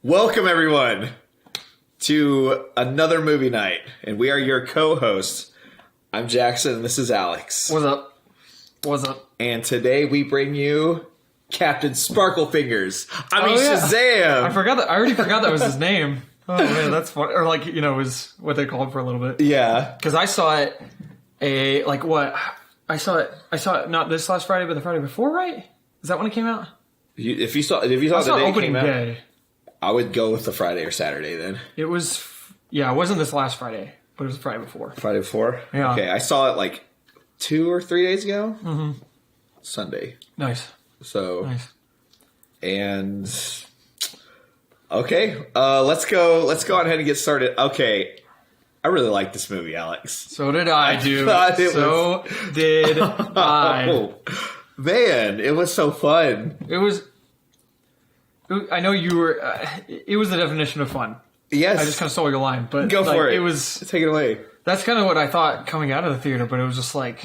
Welcome, everyone, to another movie night, and we are your co-hosts. I'm Jackson, and this is Alex. What's up? What's up? And today we bring you Captain Sparklefingers. Yeah. Shazam! I already forgot that was his name. Oh man, that's funny. Or was what they called for a little bit. Yeah. Because I saw it I saw it not this last Friday, but the Friday before, right? Is that when it came out? If you saw the day opening it came out, day. I would go with the Friday or Saturday then. It wasn't this last Friday, but it was the Friday before. Friday before? Yeah. Okay, I saw it like 2 or 3 days ago. Mm-hmm. Sunday. Nice. So. Nice. And okay, let's go ahead and get started. Okay, I really like this movie, Alex. So did I, dude. Did I. Oh, man, it was so fun. I know you were. It was the definition of fun. Yes, I just kind of stole your line, but go for it. It was. Take it away. That's kind of what I thought coming out of the theater, but it was just like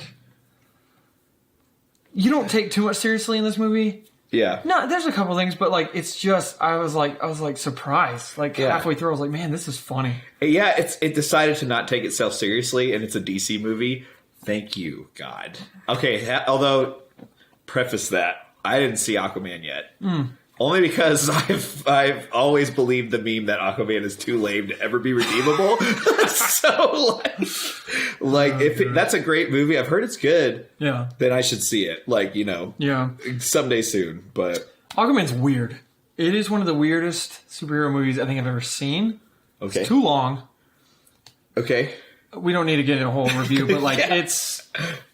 you don't take too much seriously in this movie. Yeah. No, there's a couple things, but like it's just I was like surprised. Like halfway through, I was like, man, this is funny. Yeah, it decided to not take itself seriously, and it's a DC movie. Thank you, God. Okay, although preface that I didn't see Aquaman yet. Only because I've always believed the meme that Aquaman is too lame to ever be redeemable. So, that's a great movie. I've heard it's good. Yeah. Then I should see it. Yeah. Someday soon. But Aquaman's weird. It is one of the weirdest superhero movies I think I've ever seen. Okay. It's too long. Okay. We don't need to get into a whole review, but Yeah.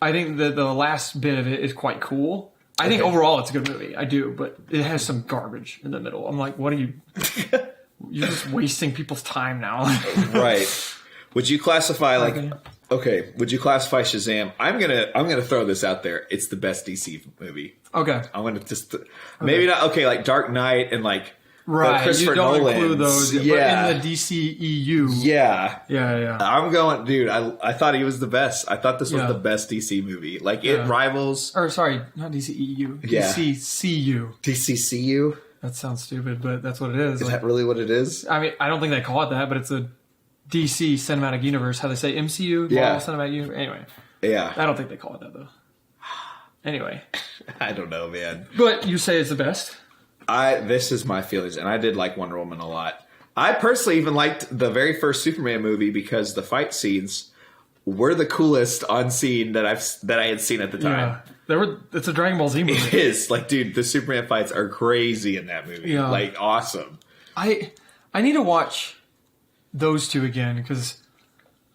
I think that the last bit of it is quite cool. I think overall it's a good movie. I do, but it has some garbage in the middle. I'm like, what are you? You're just wasting people's time now. Right. Would you classify would you classify Shazam? I'm gonna throw this out there. It's the best DC movie. Okay. I'm gonna just maybe not like Dark Knight and like right. Christopher You don't Nolan's. include those. Yeah. But in the DCEU. Yeah. Yeah. I'm going, dude. I thought he was the best. I thought this was the best DC movie. Like it rivals. Or sorry, not DCEU. Yeah. DCCU. DCCU. That sounds stupid, but that's what it is. Is that really what it is? I mean, I don't think they call it that, but it's a DC Cinematic Universe. How they say MCU, yeah. Marvel Cinematic Universe. Anyway, yeah. I don't think they call it that though. Anyway, I don't know, man. But you say it's the best. This is my feelings, and I did like Wonder Woman a lot. I personally even liked the very first Superman movie because the fight scenes were the coolest on scene that I had seen at the time. Yeah, it's a Dragon Ball Z movie. It is like, dude, the Superman fights are crazy in that movie. Yeah. Like awesome. I need to watch those two again because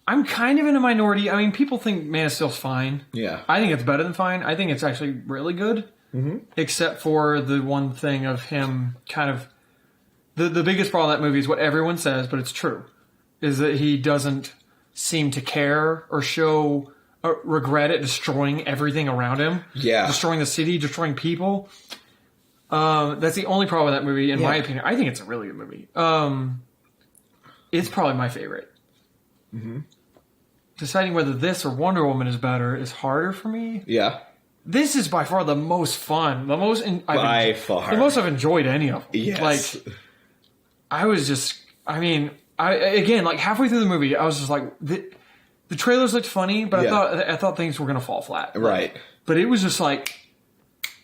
I'm kind of in a minority. I mean, people think Man of Steel's fine. Yeah, I think it's better than fine. I think it's actually really good. Mm-hmm. Except for the one thing of him kind of... The biggest problem with that movie is what everyone says, but it's true, is that he doesn't seem to care or show regret at destroying everything around him. Yeah. Destroying the city, destroying people. That's the only problem with that movie, in my opinion. I think it's a really good movie. It's probably my favorite. Mm-hmm. Deciding whether this or Wonder Woman is better is harder for me. Yeah. This is by far the most fun. The most I've enjoyed any of them. Yes. Like, I was just... I mean, again, like halfway through the movie, I was just like... The trailers looked funny, but I thought things were going to fall flat. Right. But it was just like...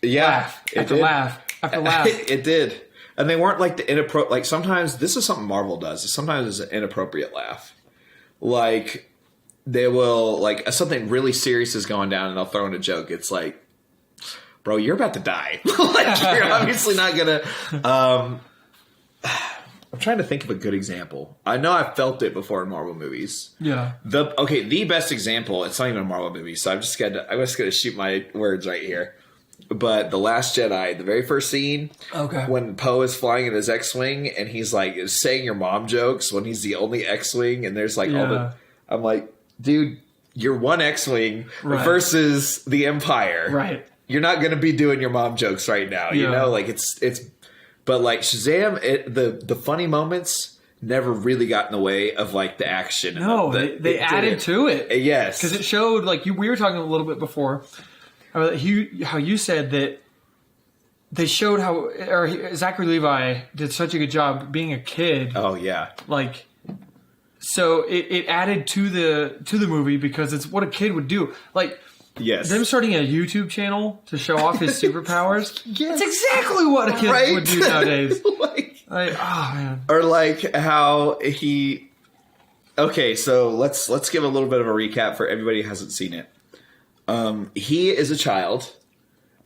laugh after laugh after laugh. It did. And they weren't like the inappropriate... Like, sometimes... This is something Marvel does. Sometimes it's an inappropriate laugh. Like... They will, like, something really serious is going down and they'll throw in a joke. It's like, bro, you're about to die. Like, you're obviously not going to... I'm trying to think of a good example. I know I've felt it before in Marvel movies. Yeah. The best example, it's not even a Marvel movie, so I'm just going to shoot my words right here. But The Last Jedi, the very first scene, when Poe is flying in his X-Wing and he's, like, saying your mom jokes when he's the only X-Wing and there's, like, all the... I'm like... Dude, you're one X-Wing versus the Empire. Right. You're not going to be doing your mom jokes right now. You know, like it's, but like Shazam, the funny moments never really got in the way of like the action. No, they added to it. Yes. Because it showed, like we were talking a little bit before, how you said that they showed how Zachary Levi did such a good job being a kid. Oh yeah. Like, so it added to the movie because it's what a kid would do. Like, yes, them starting a YouTube channel to show off his superpowers. Yes. That's exactly what a kid would do nowadays. Like, oh man. Or like how he. Okay, so let's give a little bit of a recap for everybody who hasn't seen it. He is a child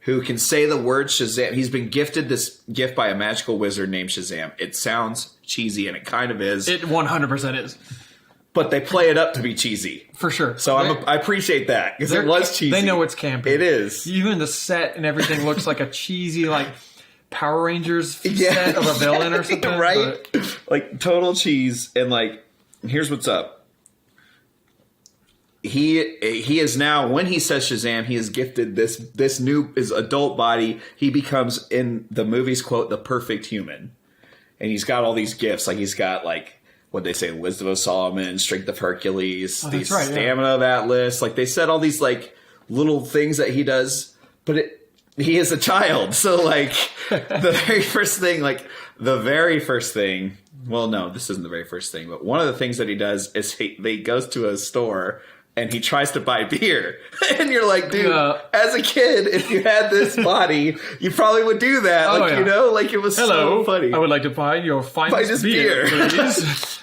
who can say the word Shazam. He's been gifted this gift by a magical wizard named Shazam. It sounds cheesy, and it kind of is. It 100% is. But they play it up to be cheesy. For sure. So I appreciate that, because it was cheesy. They know it's campy. It is. Even the set and everything looks like a cheesy, like, Power Rangers set of a villain or something. Right? But... like, total cheese. And, like, here's what's up. He is now, when he says Shazam, he is gifted this new, his adult body. He becomes, in the movie's quote, the perfect human. And he's got all these gifts. Like, he's got, like, what they say, wisdom of Solomon, strength of Hercules, the stamina of Atlas. Like, they said all these, like, little things that he does. But he is a child. So, like, the very first thing, well, no, this isn't the very first thing. But one of the things that he does is he goes to a store and he tries to buy beer. And you're like, dude, as a kid, if you had this body, you probably would do that. You know, like, it was so funny. I would like to buy your finest beer, please.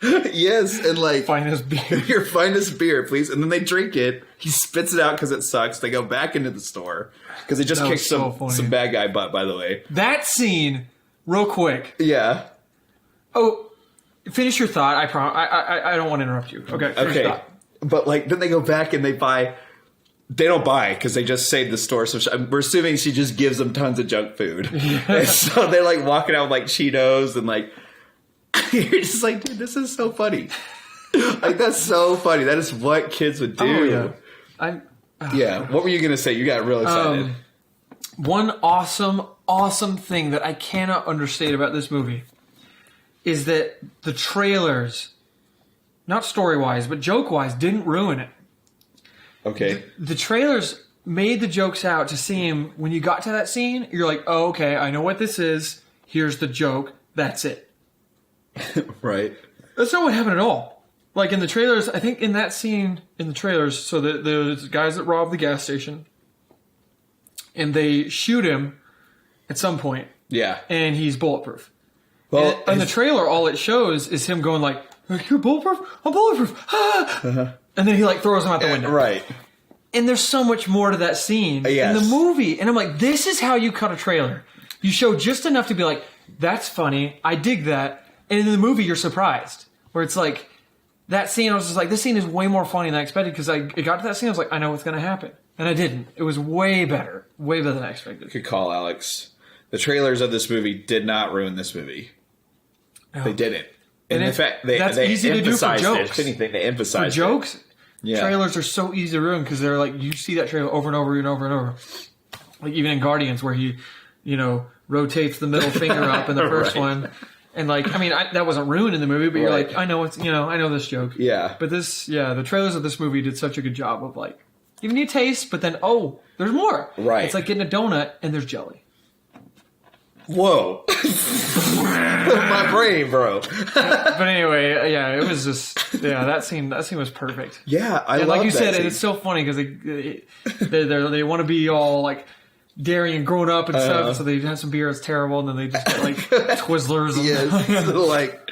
Yes, and like... finest beer. Your finest beer, please. And then they drink it. He spits it out because it sucks. They go back into the store. Because he just kicked some bad guy butt, by the way. That scene, real quick. Yeah. Oh, finish your thought. I promise. I don't want to interrupt you. Okay, finish your thought. But, like, then they go back and they buy... They don't buy because they just saved the store. So we're assuming she just gives them tons of junk food. Yeah. And so they're, like, walking out with, like, Cheetos and, like... You're just like, dude, this is so funny. Like, that's so funny. That is what kids would do. Oh, yeah. Yeah. What were you going to say? You got real excited. One awesome thing that I cannot understate about this movie is that the trailers... not story-wise, but joke-wise, didn't ruin it. Okay. The trailers made the jokes out to seem, when you got to that scene, you're like, oh, okay, I know what this is. Here's the joke. That's it. Right. That's not what happened at all. Like, in the trailers, I think in that scene, in the trailers, so there's guys that rob the gas station, and they shoot him at some point. Yeah. And he's bulletproof. Well, and the trailer, all it shows is him going like, you're bulletproof? I'm bulletproof. Ah! Uh-huh. And then he like throws him out the window. Right. And there's so much more to that scene in the movie. And I'm like, this is how you cut a trailer. You show just enough to be like, that's funny. I dig that. And in the movie, you're surprised. Where it's like, that scene, I was just like, this scene is way more funny than I expected. Because it got to that scene, I was like, I know what's going to happen. And I didn't. It was way better. Way better than I expected. Good call, Alex. The trailers of this movie did not ruin this movie. No. They didn't. And in fact, that's easy to do for jokes. If anything, they emphasized for jokes. Yeah. Trailers are so easy to ruin because they're like, you see that trailer over and over and over and over. Like even in Guardians, where he, rotates the middle finger up in the first one, and like, I mean, that wasn't ruined in the movie, but you're like, I know I know this joke. Yeah. But the trailers of this movie did such a good job of like giving you a taste, but then there's more. Right. It's like getting a donut and there's jelly. Whoa. My brain, bro. But anyway, it was just, that scene was perfect. Yeah, I love like you that said, scene. it's so funny because they want to be all like daring and grown up and stuff, so they have some beer, it's terrible, and then they just get like Twizzlers. Like,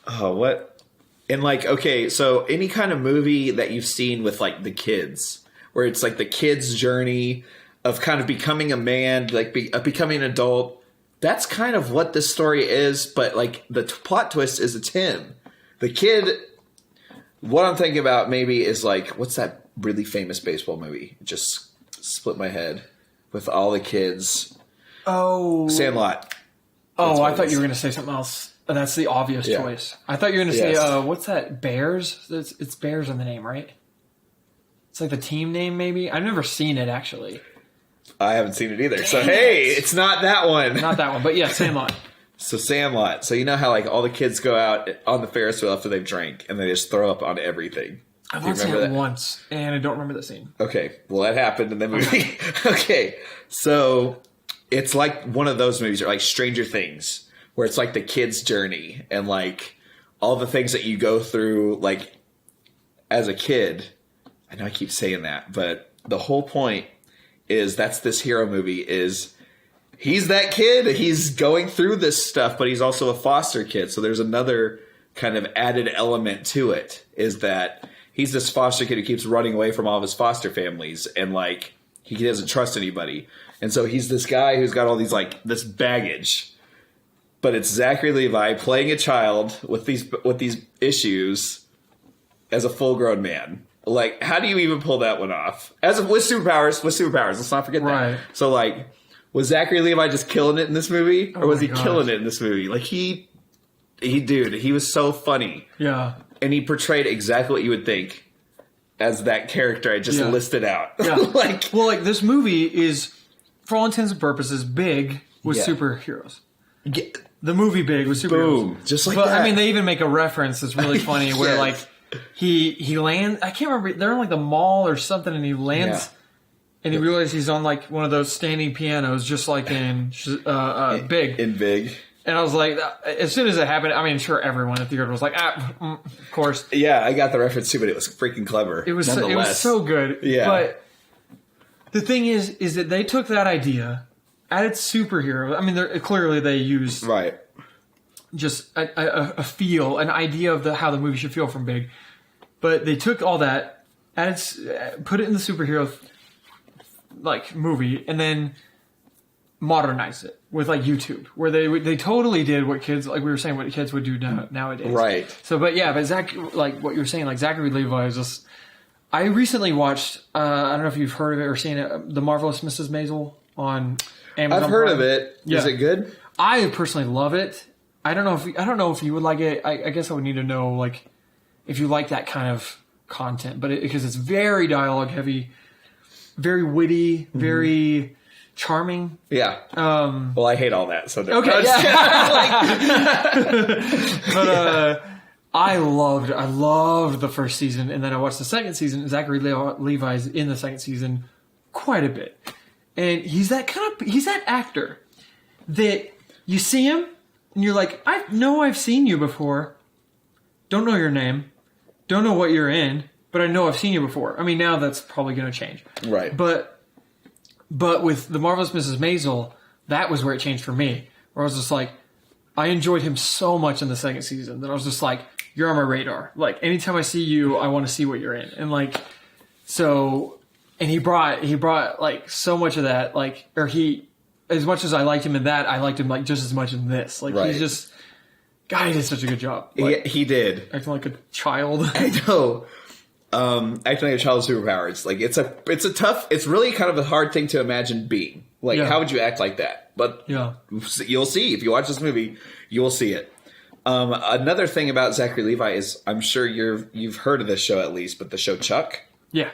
oh, what? And like, okay, so any kind of movie that you've seen with like the kids, where it's like the kid's journey of kind of becoming a man, like becoming an adult, that's kind of what this story is, but like the plot twist is it's him. The kid, what I'm thinking about maybe is like, what's that really famous baseball movie? It just split my head with all the kids. Oh. Sandlot. Oh, I thought you were going to say something else. That's the obvious choice. I thought you were going to say, what's that? Bears? It's Bears in the name, right? It's like the team name maybe? I've never seen it actually. I haven't seen it either. So, hey, it's not that one. Not that one, but yeah, Sandlot. So, Sandlot. So, you know how, like, all the kids go out on the Ferris wheel after they've drank, and they just throw up on everything? I've only seen it once, and I don't remember the scene. Okay. Well, that happened in the movie. Okay. So, it's like one of those movies, or like Stranger Things, where it's like the kid's journey and like all the things that you go through, like as a kid. I know I keep saying that, but the whole point is that's this hero movie is he's that kid. He's going through this stuff, but he's also a foster kid. So there's another kind of added element to it, is that he's this foster kid who keeps running away from all of his foster families, and like he doesn't trust anybody. And so he's this guy who's got all these like this baggage, but it's Zachary Levi playing a child with these issues as a full-grown man. Like, how do you even pull that one off? With superpowers, let's not forget that. So like, was Zachary Levi just killing it in this movie, or was he killing it in this movie? Like he was so funny. Yeah. And he portrayed exactly what you would think as that character I just listed out. Yeah. like this movie is, for all intents and purposes, big with superheroes. Yeah. The movie Big with superheroes. Boom. Just like that. I mean, they even make a reference that's really funny where like he lands, I can't remember, they're in like the mall or something, and he lands and he realizes he's on like one of those standing pianos, just like in Big. In Big. And I was like, as soon as it happened, I mean, sure, everyone at the theater was like, of course. Yeah, I got the reference too, but it was freaking clever. It was so good. Yeah. But the thing is that they took that idea, added superheroes. I mean, clearly they used just a feel, an idea of how the movie should feel from Big. But they took all that, put it in the superhero like movie, and then modernized it with like YouTube, where they totally did what kids, like we were saying, what kids would do nowadays. Right. So, but Zach, like what you were saying, like Zachary Levi is just. I recently watched. I don't know if you've heard of it or seen it, The Marvelous Mrs. Maisel on Amazon. I've heard Prime. of it. Yeah. Is it good? I personally love it. I don't know if you would like it. I guess I would need to know like if you like that kind of content, but because it's very dialogue heavy, very witty, very charming. Yeah. Well, I hate all that. So okay. But I loved the first season, and then I watched the second season. Zachary Levi's in the second season quite a bit, and he's that actor that you see him and you're like, I know I've seen you before. Don't know your name, don't know what you're in, but I know I've seen you before. I mean, now that's probably going to change, right? But with The Marvelous Mrs. Maisel, that was where it changed for me. Where I was just like, I enjoyed him so much in the second season that I was just like, you're on my radar. Like, anytime I see you, I want to see what you're in. And like, so, and he brought like so much of that, like, or as much as I liked him in that, I liked him like just as much in this. Like, he's just, God, he did such a good job. Like, he did. Acting like a child. I know. Acting like a child with superpowers. Like, it's really kind of a hard thing to imagine being. Like, how would you act like that? But you'll see. If you watch this movie, you will see it. Another thing about Zachary Levi is, I'm sure you've heard of this show at least, but the show Chuck? Yeah.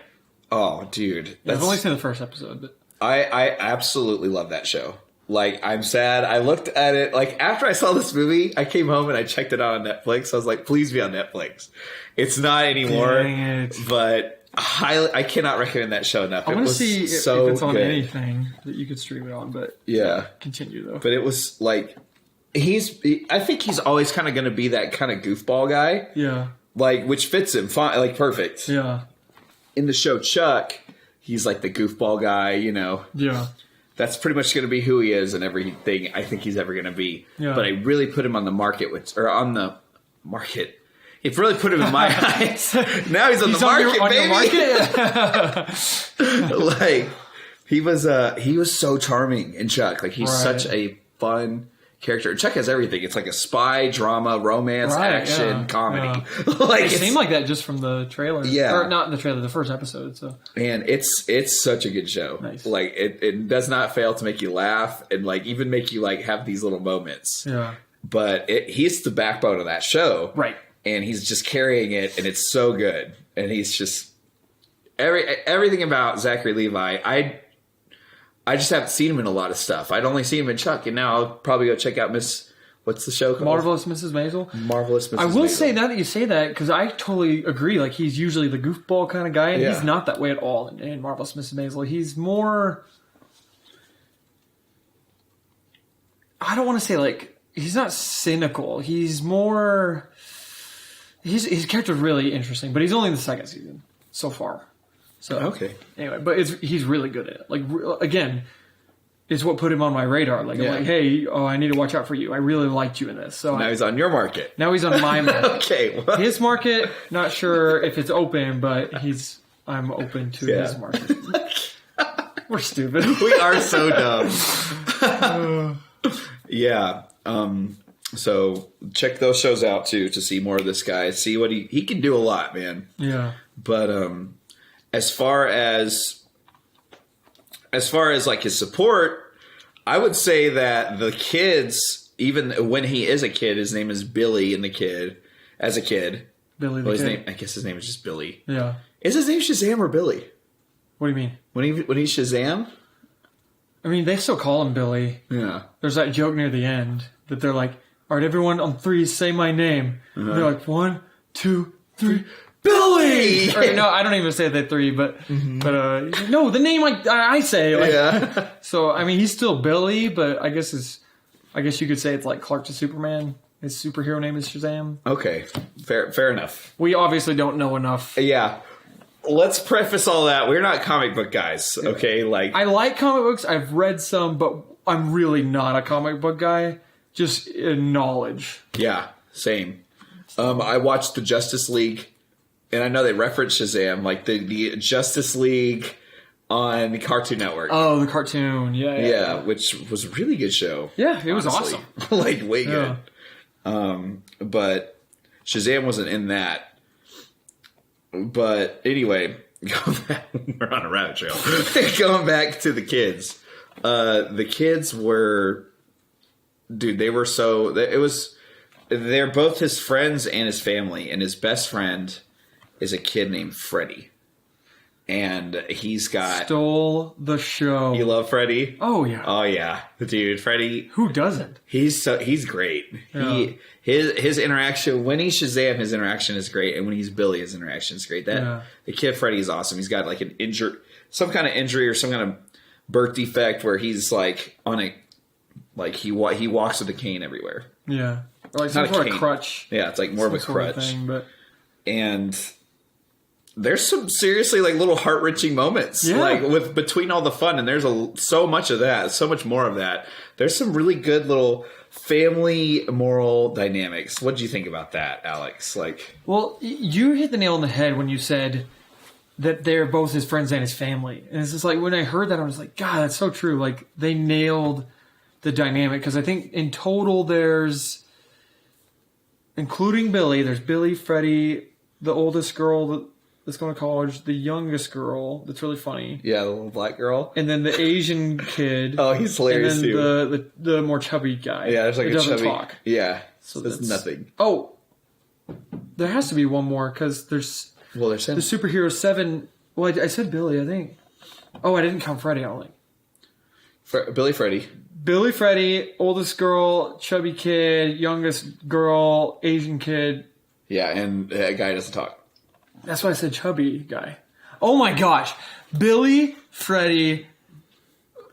Oh, dude. I've only seen the first episode, but I absolutely love that show. Like, I'm sad. I looked at it, like, after I saw this movie, I came home and I checked it out on Netflix. I was like, please be on Netflix. It's not anymore. Dang it. But I cannot recommend that show enough. I want to see if it's on good. anything that you could stream it on, but continue though. But it was like, I think he's always kind of going to be that kind of goofball guy. Yeah. Like, which fits him fine, like perfect. Yeah. In the show Chuck, he's like the goofball guy, you know. Yeah. That's pretty much going to be who he is and everything I think he's ever going to be. Yeah. But I really put him on the market, on the market. It really put him in my eyes. Now he's on the market, baby. Like, he was so charming in Chuck. Like, he's such a fun character. Chuck has everything. It's like a spy, drama, romance, action, comedy. Yeah. Like, it seemed like that just from the trailer. Yeah. Or not in the trailer, the first episode. So, man, it's such a good show. Nice. Like, it does not fail to make you laugh and like even make you like have these little moments. Yeah. But he's the backbone of that show. Right. And he's just carrying it, and it's so good. And he's just everything about Zachary Levi. I just haven't seen him in a lot of stuff. I'd only seen him in Chuck, and now I'll probably go check out what's the show called? Marvelous Mrs. Maisel. Marvelous Mrs. Maisel. I will say, now that you say that, because I totally agree. Like, he's usually the goofball kind of guy, and he's not that way at all in Marvelous Mrs. Maisel. He's more. I don't want to say like he's not cynical. He's more. His character's really interesting, but he's only in the second season so far. So Okay. Anyway, but he's really good at it. Like again, it's what put him on my radar. Like I'm like, hey, I need to watch out for you. I really liked you in this. So Now he's on your market. Now he's on my market. Okay. Well. His market, not sure if it's open, but I'm open to his market. We're stupid. We are so dumb. Yeah. So check those shows out too to see more of this guy. See what he can do a lot, man. Yeah. But as far as like his support, I would say that the kids, even when he is a kid, his name is Billy in the kid. As a kid, Billy the his kid. name, I guess his name is just Billy. Yeah. Is his name Shazam or Billy? What do you mean? When he's Shazam? I mean, they still call him Billy. Yeah. There's that joke near the end that they're like, all right, everyone on 3, say my name. And they're like, 1, 2, 3, Billy! Or, no, I don't even say that 3, but no, the name I say. Like, Yeah. So, I mean, he's still Billy, but I guess you could say it's like Clark to Superman. His superhero name is Shazam. Okay. Fair enough. We obviously don't know enough. Yeah. Let's preface all that. We're not comic book guys, okay? Like I like comic books. I've read some, but I'm really not a comic book guy. Just in knowledge. Yeah, same. I watched the Justice League, and I know they reference Shazam, like the Justice League on Cartoon Network. Oh, the cartoon. Yeah. Which was a really good show. Yeah, it was honestly. awesome. Like, way good. But Shazam wasn't in that. But anyway, we're on a rabbit trail. Going back to the kids. The kids were... Dude, they were so... They're both his friends and his family. And his best friend is a kid named Freddie. And he's got... Stole the show. You love Freddie? Oh, yeah. Oh, yeah. Dude, Freddie... Who doesn't? He's great. Yeah. His interaction... When he's Shazam, his interaction is great. And when he's Billy, his interaction is great. The kid Freddie is awesome. He's got like some kind of injury or some kind of birth defect where he's like on a... Like he walks with a cane everywhere. Yeah. Or like some sort of crutch. Yeah, it's like more of a crutch. Thing, but... And there's some seriously like little heart-wrenching moments. Yeah. Like between all the fun, and there's so much of that, so much more of that. There's some really good little family moral dynamics. What did you think about that, Alex? Well, you hit the nail on the head when you said that they're both his friends and his family. And it's just like, when I heard that, I was like, God, that's so true. Like, they nailed the dynamic. Because I think in total there's, including Billy, there's Billy, Freddie, the oldest girl that's going to college, the youngest girl that's really funny. Yeah, the little black girl. And then the Asian kid. Oh, he's hilarious and then too. the more chubby guy. Yeah, there's like who a doesn't chubby. talk. Yeah, so there's nothing. Oh, there has to be one more because there's... Well, there's the superhero 7. Well, I said Billy, I think. Oh, I didn't count Freddie, I don't think. Billy, Freddie. Billy, Freddie, oldest girl, chubby kid, youngest girl, Asian kid. Yeah, and that guy doesn't talk. That's why I said chubby guy. Oh my gosh. Billy, Freddie,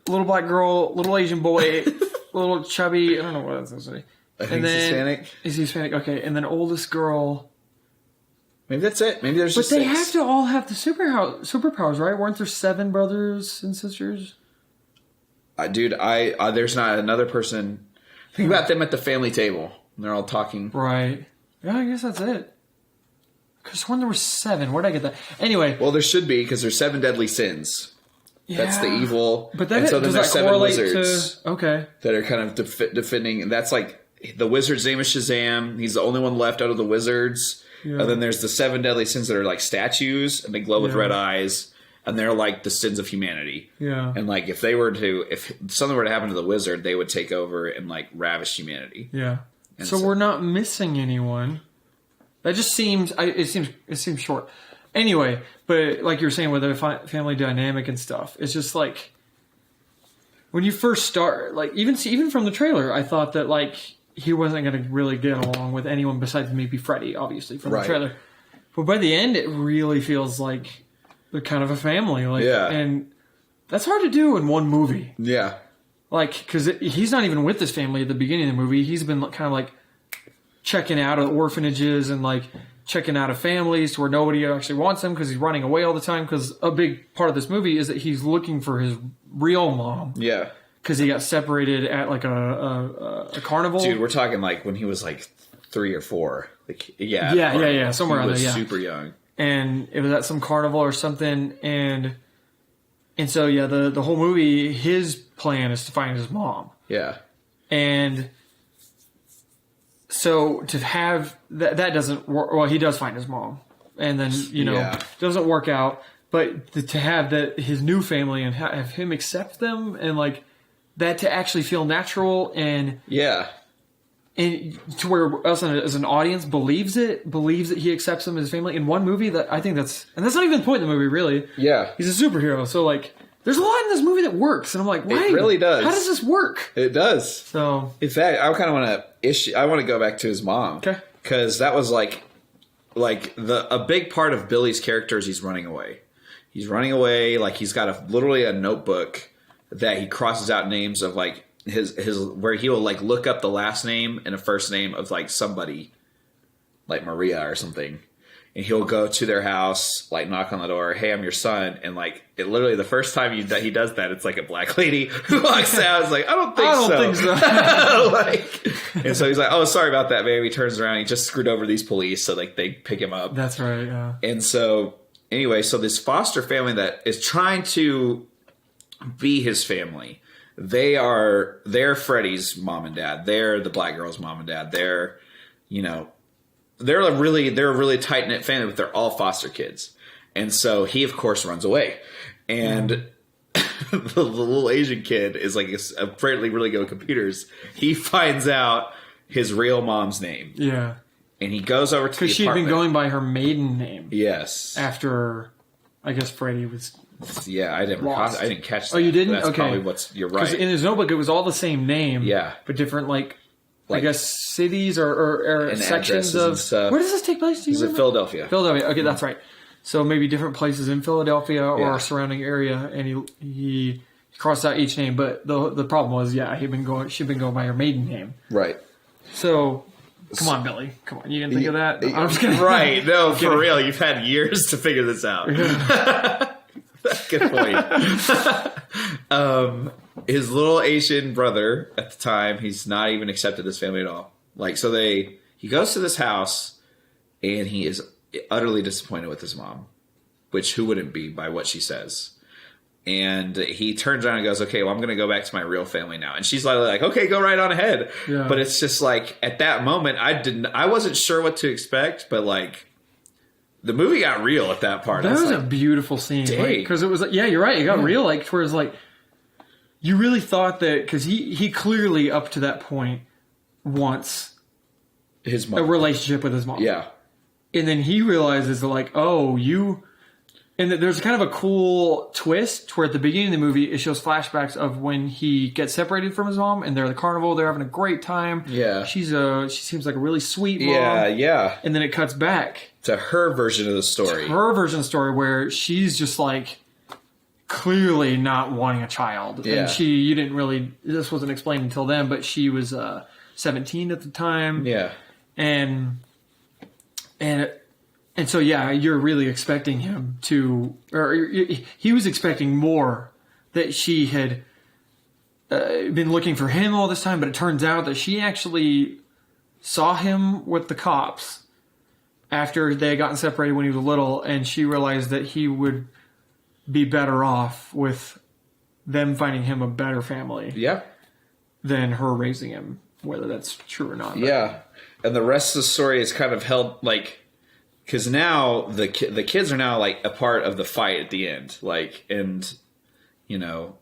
little black girl, little Asian boy, little chubby, I don't know what that's supposed to be. I think he's Hispanic. Is he Hispanic? Okay, and then oldest girl. Maybe that's it. Maybe there's just But they 6. have to all have the superpowers, right? Weren't there 7 brothers and sisters? Dude, there's not another person. Think about them at the family table. They're all talking. Right. Yeah, I guess that's it. Because when there were 7, where did I get that? Anyway. Well, there should be, because there's 7 deadly sins. Yeah. That's the evil. But then, and so then there's 7 wizards that are kind of defending. And that's like, the wizard's name is Shazam. He's the only one left out of the wizards. Yeah. And then there's the 7 deadly sins that are like statues, and they glow with red eyes. And they're like the sins of humanity. Yeah. And like if something were to happen to the wizard, they would take over and like ravish humanity. Yeah. And so we're not missing anyone. That just seems it seems short. Anyway, but like you were saying with the family dynamic and stuff, it's just like when you first start, like even from the trailer, I thought that like he wasn't going to really get along with anyone besides maybe Freddie, obviously from the trailer. But by the end, it really feels like they're kind of a family, and that's hard to do in one movie. Yeah, like, because he's not even with his family at the beginning of the movie. He's been kind of like checking out of orphanages and like checking out of families to where nobody actually wants him because he's running away all the time. Because a big part of this movie is that he's looking for his real mom. Yeah. Because he got separated at like a carnival. Dude, we're talking like when he was like 3 or 4. Like, somewhere around there. Yeah, super young. And it was at some carnival or something, and so yeah, the whole movie, his plan is to find his mom. Yeah, and so to have that doesn't work. Well, he does find his mom, and then doesn't work out. But to have that his new family and have him accept them and like that to actually feel natural and and to where us as an audience believes that he accepts them as family in one movie, that I think that's not even the point of the movie, really. Yeah. He's a superhero. So like there's a lot in this movie that works. And I'm like, why? It really does. How does this work? It does. So in fact, I kind of want to go back to his mom. Okay. Because that was like a big part of Billy's character is he's running away. He's running away. Like he's got literally a notebook that he crosses out names of like, his where he will like look up the last name and a first name of like somebody like Maria or something, and he'll go to their house, like knock on the door, hey, I'm your son, and like it literally the first time he does that, it's like a black lady who walks out. It's like I don't think so. Like, and so he's like, oh, sorry about that, baby. He turns around, he just screwed over these police, so like they pick him up. That's right. Yeah. And so anyway, so this foster family that is trying to be his family. They're Freddie's mom and dad. They're the black girl's mom and dad. They're a really tight knit family, but they're all foster kids. And so he, of course, runs away. And the little Asian kid is like apparently really good with computers. He finds out his real mom's name. Yeah. And he goes over to the apartment. Because she'd been going by her maiden name. Yes. After, I guess, Freddie was... Yeah, I didn't catch that. Oh, you didn't? That's okay. Probably you're right. Because in his notebook, it was all the same name. Yeah. But different, like I guess, cities or sections of... Stuff. Where does this take place? Is it Philadelphia? Philadelphia. Okay, that's right. So maybe different places in Philadelphia or surrounding area, and he crossed out each name. But the problem was, she'd been going by her maiden name. Right. So... Come on, Billy. Come on. You didn't think of that? I'm just kidding. Right. No, for real. You've had years to figure this out. Good point. His little Asian brother at the time, he's not even accepted this family at all. Like, so he goes to this house and he is utterly disappointed with his mom, which who wouldn't be by what she says. And he turns around and goes, okay, well, I'm going to go back to my real family now. And she's like, okay, go right on ahead. Yeah. But it's just like, at that moment, I wasn't sure what to expect, but like, the movie got real at that part. That was like, a beautiful scene. Because it was like, yeah, you're right. It got real. Like, towards like, you really thought that, because he clearly, up to that point, wants his mom. A relationship with his mom. Yeah. And then he realizes, like, oh, you... And there's kind of a cool twist where at the beginning of the movie, it shows flashbacks of when he gets separated from his mom and they're at the carnival. They're having a great time. Yeah. She seems like a really sweet mom. Yeah, yeah. And then it cuts back to her version of the story. Her version of the story where she's just like clearly not wanting a child. Yeah. And this wasn't explained until then, but she was 17 at the time. Yeah. And so, yeah, you're really expecting him to, or he was expecting more, that she had been looking for him all this time, but it turns out that she actually saw him with the cops after they had gotten separated when he was little, and she realized that he would be better off with them finding him a better family than her raising him, whether that's true or not. Yeah, and the rest of the story is kind of held, like... Because now the kids are now like a part of the fight at the end, like, and you know,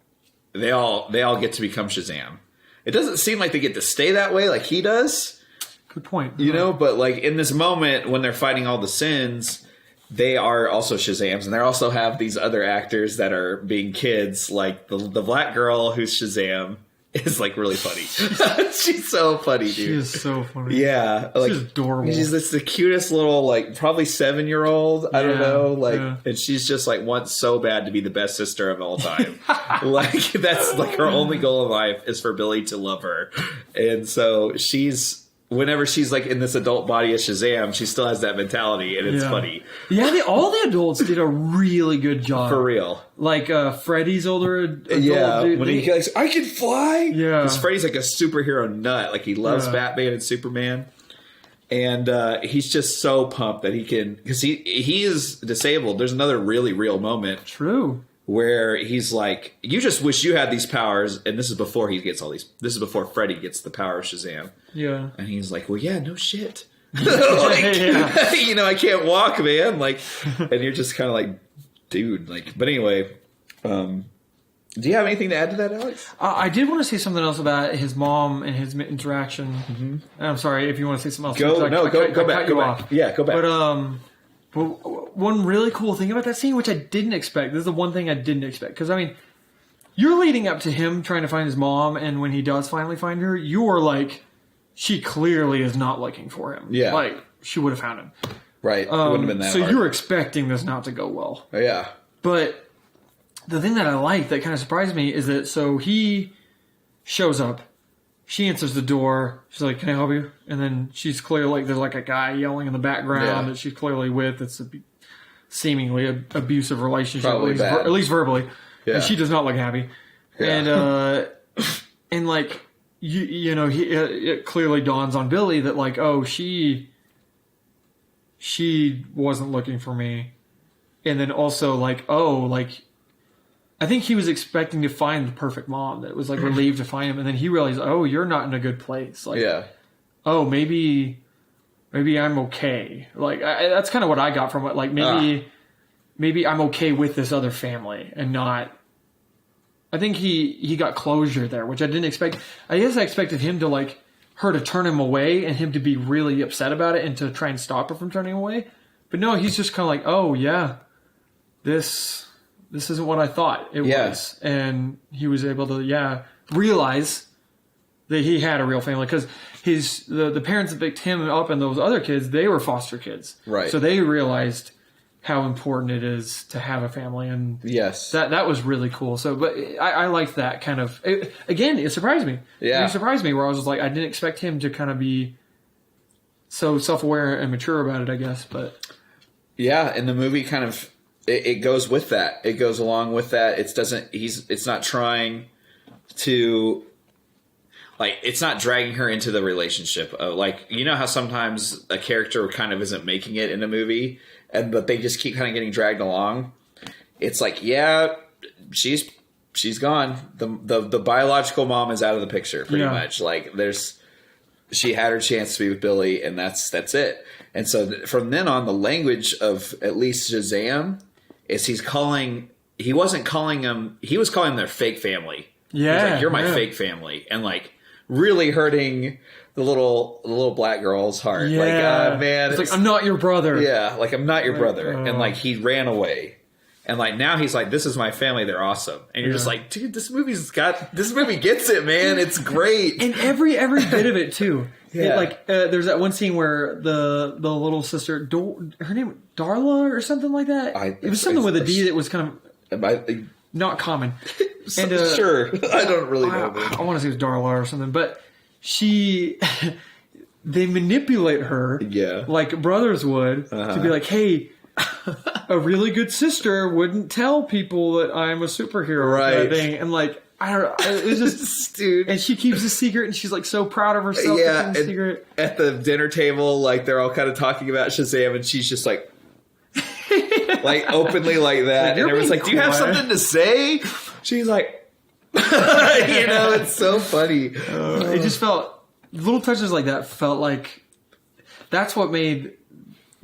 they all get to become Shazam. It doesn't seem like they get to stay that way like he does. Good point. You know, but like in this moment when they're fighting all the sins, they are also Shazams, and they also have these other actors that are being kids, like the black girl who's Shazam, is like really funny. She's so funny, dude. She is so funny. Yeah, like she's adorable. She's the cutest little, like, probably 7-year-old. I don't know, like, and she's just like wants so bad to be the best sister of all time. Like, that's like her only goal in life is for Billy to love her, and so whenever she's like in this adult body of Shazam, she still has that mentality, and it's funny. Yeah, all the adults did a really good job. For real. Like Freddy's older adult dude. When he goes, I can fly! Yeah. Because Freddy's like a superhero nut. Like, he loves Batman and Superman. And he's just so pumped that he can... Because he is disabled. There's another really real moment. True. Where he's like, you just wish you had these powers, and this is before he gets all these. This is before Freddy gets the power of Shazam. Yeah, and he's like, well, yeah, no shit. Like, you know, I can't walk, man. Like, and you're just kind of like, dude. Like, but anyway, do you have anything to add to that, Alex? I did want to say something else about his mom and his interaction. Mm-hmm. I'm sorry if you want to say something else. Go back. Go back. Yeah, go back. But one really cool thing about that scene, which I didn't expect, this is the one thing I didn't expect. Because, I mean, you're leading up to him trying to find his mom, and when he does finally find her, you're like, she clearly is not looking for him. Yeah. Like, she would have found him. Right. It wouldn't have been that hard. So you're expecting this not to go well. Oh, yeah. But the thing that I like that kind of surprised me is that, so he shows up. She answers the door. She's like, can I help you? And then she's clearly like, there's like a guy yelling in the background that she's clearly with. It's a seemingly abusive relationship, at least verbally. Yeah. And she does not look happy. Yeah. And like, you know, it clearly dawns on Billy that like, oh, she wasn't looking for me. And then also like, oh, like, I think he was expecting to find the perfect mom that was like relieved to find him, and then he realized, oh, you're not in a good place. Like, oh, maybe I'm okay. Like that's kind of what I got from it. Like maybe I'm okay with this other family and not. I think he got closure there, which I didn't expect. I guess I expected him to like her to turn him away and him to be really upset about it and to try and stop her from turning away. But no, he's just kind of like, oh yeah, this isn't what I thought it was. And he was able to, realize that he had a real family. Because the parents that picked him up and those other kids, they were foster kids. Right. So they realized how important it is to have a family. And that was really cool. So, but I liked that kind of... It surprised me. Yeah. It surprised me where I was just like, I didn't expect him to kind of be so self-aware and mature about it, I guess. But yeah, and the movie kind of... It goes with that. It goes along with that. It's not trying to, like, it's not dragging her into the relationship. Like, you know how sometimes a character kind of isn't making it in a movie, but they just keep kind of getting dragged along. It's like, yeah, she's gone. The biological mom is out of the picture pretty much. Like, she had her chance to be with Billy, and that's it. And so from then on, the language of at least Shazam is he was calling them their fake family. Yeah. He's like, you're my fake family. And like really hurting the little black girl's heart. Yeah. Like, man. It's like, I'm not your brother. Yeah. Like, I'm not your brother. And like, he ran away. And like, now he's like, this is my family. They're awesome. And you're just like, dude, this movie gets it, man. It's great. And every bit of it too. Yeah. There's that one scene where the little sister, her name Darla or something like that. It was something with a D that was kind of not common. And sure, I don't really know. I want to say it was Darla or something, but they manipulate her, like brothers would, to be like, hey, a really good sister wouldn't tell people that I'm a superhero, right? Kind of thing. And like, I don't know. It's just, dude. And she keeps a secret, and she's like so proud of herself. Yeah, and secret. At the dinner table, like they're all kind of talking about Shazam, and she's just like openly like that. And everyone's like, "Do you have something to say?" She's like, it's so funny. It just felt little touches like that. Felt like that's what made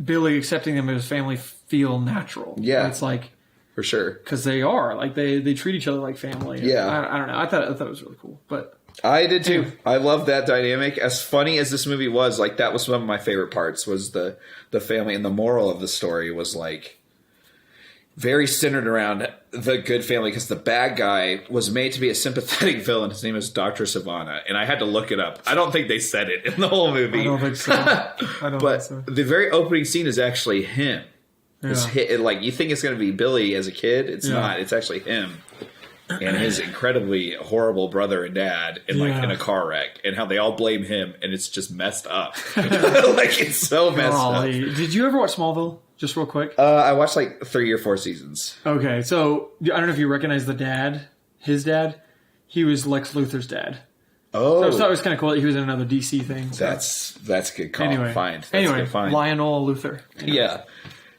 Billy accepting them as family feel natural. Yeah, and it's like. For sure. Because they are. Like, they treat each other like family. Yeah. I don't know. I thought it was really cool. But I did too. I love that dynamic. As funny as this movie was, like, that was one of my favorite parts was the family. And the moral of the story was, like, very centered around the good family because the bad guy was made to be a sympathetic villain. His name is Dr. Savannah, and I had to look it up. I don't think they said it in the whole movie. I don't think so. But the very opening scene is actually him. Yeah. Like, you think it's going to be Billy as a kid. It's not. It's actually him and his incredibly horrible brother and dad in a car wreck, and how they all blame him, and it's just messed up. Like, it's so messed up. Did you ever watch Smallville? Just real quick. I watched like 3 or 4 seasons. Okay, so I don't know if you recognize the dad. His dad. He was Lex Luthor's dad. Oh, so I thought it was kind of cool that he was in another DC thing. So. That's good call. Anyway, Find. Lionel Luthor. Anyway. Yeah.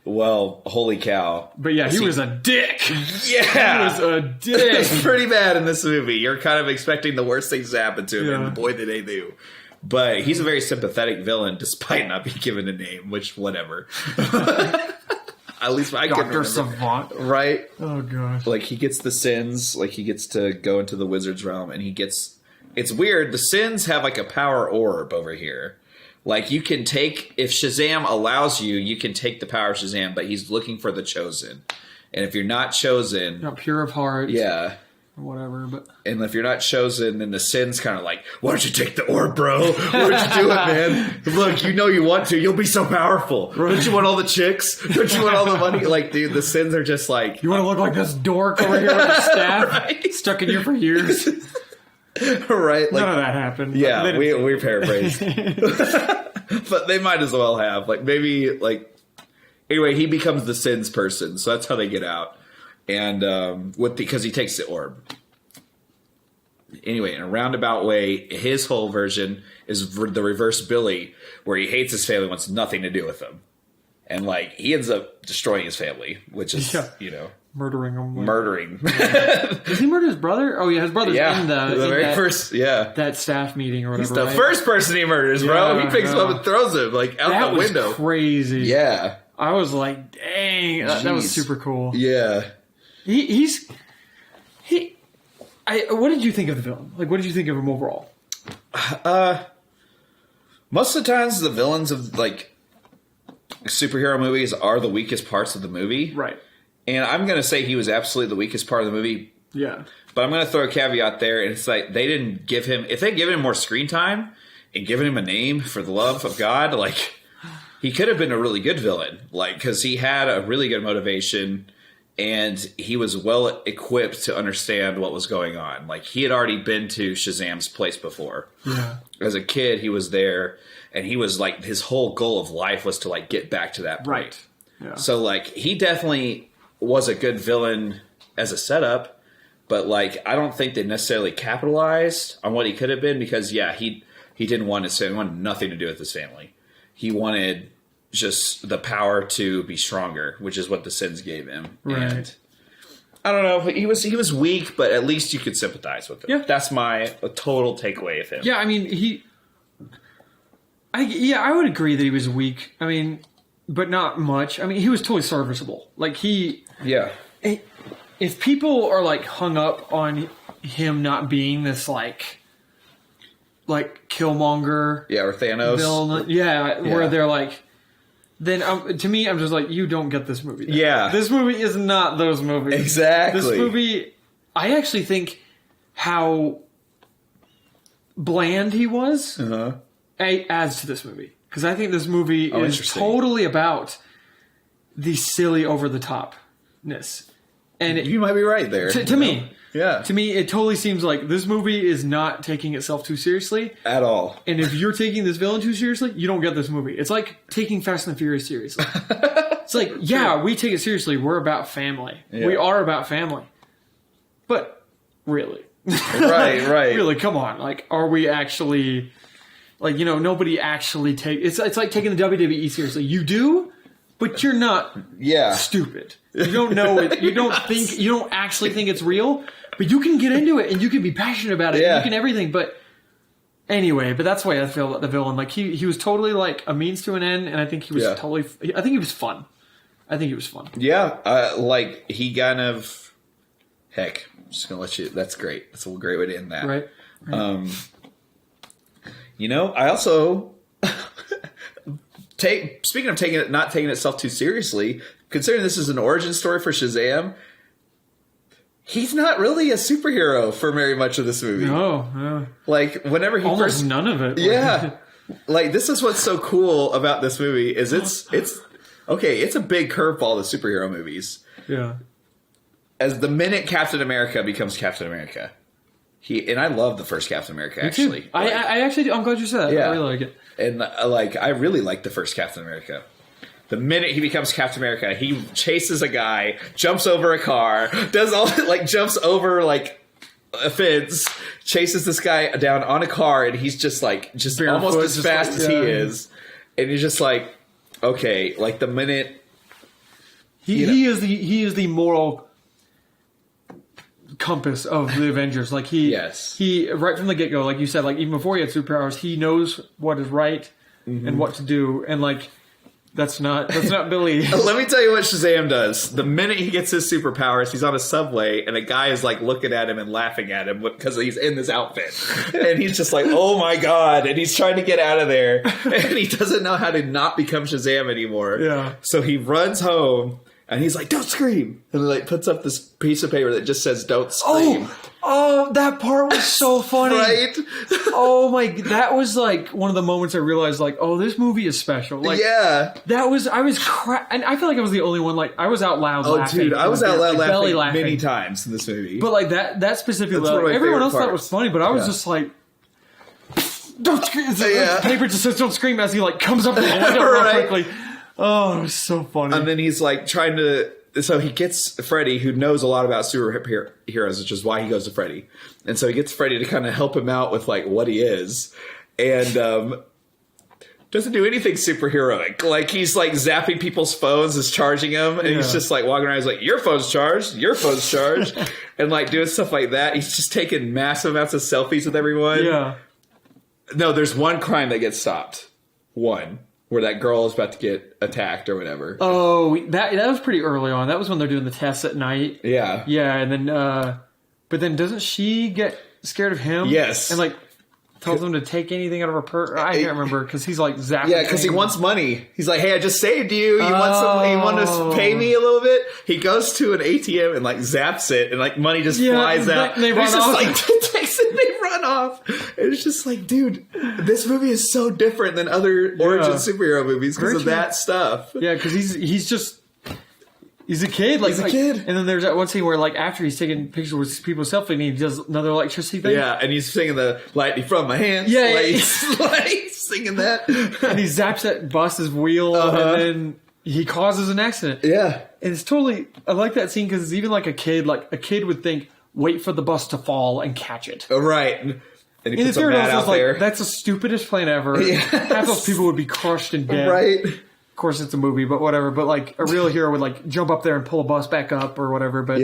Well, holy cow. But yeah, he was a dick. Yeah. He was a dick. It's pretty bad in this movie. You're kind of expecting the worst things to happen to him, and boy, did they do. But he's a very sympathetic villain, despite not being given a name, which, whatever. At least I can remember. Dr. Savant. Right? Oh, gosh. Like, he gets the sins, like, he gets to go into the wizard's realm, and he gets... It's weird. The sins have, like, a power orb over here. Like, you can take... If Shazam allows you, you can take the power of Shazam, but he's looking for the chosen. And if you're not chosen... Not pure of heart. Yeah. Whatever, but... And if you're not chosen, then the sin's kind of like, why don't you take the orb, bro? Why don't you do it, man? Look, you know you want to. You'll be so powerful. Don't you want all the chicks? Don't you want all the money? Like, dude, the sins are just like... You want to look like this dork over here with a staff stuck in you for years? Right? Like, none of that happened. Yeah, we paraphrased. But they might as well have. Like, maybe, like... Anyway, he becomes the sins person, so that's how they get out. And because he takes the orb. Anyway, in a roundabout way, his whole version is the reverse Billy, where he hates his family, wants nothing to do with them. And, like, he ends up destroying his family, which is, murdering them. Murdering. Does he murder his brother? Oh, yeah, his brother's in the first, that staff meeting or whatever. He's the first person he murders, bro. He picks him up and throws him, like, out the window. That was crazy. Yeah. I was like, dang, that was super cool. Yeah. What did you think of the villain? Like, what did you think of him overall? Most of the times, the villains of, like, superhero movies are the weakest parts of the movie. Right. And I'm going to say he was absolutely the weakest part of the movie. Yeah. But I'm going to throw a caveat there, and it's like, they didn't give him... If they'd given him more screen time and given him a name for the love of God, like, he could have been a really good villain. Like, because he had a really good motivation... And he was well equipped to understand what was going on. Like, he had already been to Shazam's place before. Yeah. As a kid, he was there, and he was like, his whole goal of life was to, like, get back to that point. Right. Yeah. So, like, he definitely was a good villain as a setup, but, like, I don't think they necessarily capitalized on what he could have been because, yeah, he didn't want to say, he wanted nothing to do with his family. He wanted just the power to be stronger, which is what the sins gave him. Right. And I don't know, he was weak, but at least you could sympathize with him. Yeah. That's my total takeaway of him. Yeah, I mean, I would agree that he was weak. I mean, but not much. I mean, he was totally serviceable. Like, Yeah. If people are, like, hung up on him not being this, like Killmonger. Yeah, or Thanos. Villain, where they're like... Then, to me, I'm just like, you don't get this movie. Then. Yeah. This movie is not those movies. Exactly. This movie, I actually think how bland he was adds to this movie. Because I think this movie is totally about the silly over-the-topness. And you might be right there. To me. Yeah. To me, it totally seems like this movie is not taking itself too seriously. At all. And if you're taking this villain too seriously, you don't get this movie. It's like taking Fast and Furious seriously. It's like, yeah, we take it seriously. We're about family. Yeah. We are about family. But, really. Right. Really, come on. Like, are we actually... Like, nobody actually It's like taking the WWE seriously. You do, but you're not stupid. You don't know it. You don't think... You don't actually think it's real. But you can get into it, and you can be passionate about it. Yeah. And you can everything, but... Anyway, but that's why I feel about the villain. Like, he was totally, like, a means to an end, and I think he was totally... I think he was fun. Yeah. Like, he kind of... Heck, I'm just going to let you... That's great. That's a great way to end that. Right. I also... Speaking of not taking itself too seriously, considering this is an origin story for Shazam, he's not really a superhero for very much of this movie. No. Like, whenever he almost none of it. Yeah. Like, this is what's so cool about this movie is it's a big curveball to superhero movies. Yeah. As the minute Captain America becomes Captain America, and I love the first Captain America, actually. I actually, I'm glad you said that. Yeah. I really like it. And I really like the first Captain America. The minute he becomes Captain America, he chases a guy, jumps over a car, does all jumps over a fence, chases this guy down on a car, and he's just almost as fast as he is, and you're just like, okay, the minute he is the moral compass of the Avengers. He right from the get go, like you said, even before he had superpowers, he knows what is right and what to do, and that's not Billy. Let me tell you what Shazam does. The minute he gets his superpowers, he's on a subway, and a guy is looking at him and laughing at him because he's in this outfit, and he's just like, "Oh my god!" And he's trying to get out of there, and he doesn't know how to not become Shazam anymore. Yeah. So he runs home. And he's like, "Don't scream!" And puts up this piece of paper that just says, "Don't scream." Oh, that part was so funny, right? Oh my, that was one of the moments I realized, oh, this movie is special. That was and I feel like I was the only one. I was out loud laughing. Oh, dude, I was out loud laughing many times in this movie. But that specifically, everyone else thought it was funny, but I was just like, "Don't scream!" The paper just says, "Don't scream," as he comes up the window real quickly. Oh, it was so funny. And then he's trying to... So he gets Freddy, who knows a lot about superheroes, which is why he goes to Freddy. And so he gets Freddy to kind of help him out with what he is. And doesn't do anything superheroic. He's zapping people's phones, is charging them. And he's just walking around, he's like, "Your phone's charged, your phone's charged." And doing stuff like that. He's just taking massive amounts of selfies with everyone. Yeah. No, there's one crime that gets stopped. One. Where that girl is about to get attacked or whatever. Oh, that was pretty early on. That was when they're doing the tests at night. Yeah. Yeah, and then, but then doesn't she get scared of him? Yes. And tells him to take anything out of her purse. I can't remember because he's zapping. Yeah, because he wants money. He's like, "Hey, I just saved you. You want some? You want to pay me a little bit?" He goes to an ATM and zaps it, and money just flies out. And they run off. Takes it, and they run off. And it's just dude, this movie is so different than other origin superhero movies because of that stuff. Yeah, because he's a kid. He's a kid. And then there's that one scene where after he's taking pictures with people's selfie and he does another electricity thing. Yeah, and he's singing the "Lightning from my hands." Yeah, he's singing that. And he zaps that bus's wheel and then he causes an accident. Yeah. And it's totally, I like that scene because it's even a kid would think, wait for the bus to fall and catch it. Oh, right. And he puts a theory, mat out there. That's the stupidest plan ever. Yes. Half those people would be crushed and dead. Right. Of course, it's a movie, but whatever. But a real hero would jump up there and pull a bus back up or whatever. But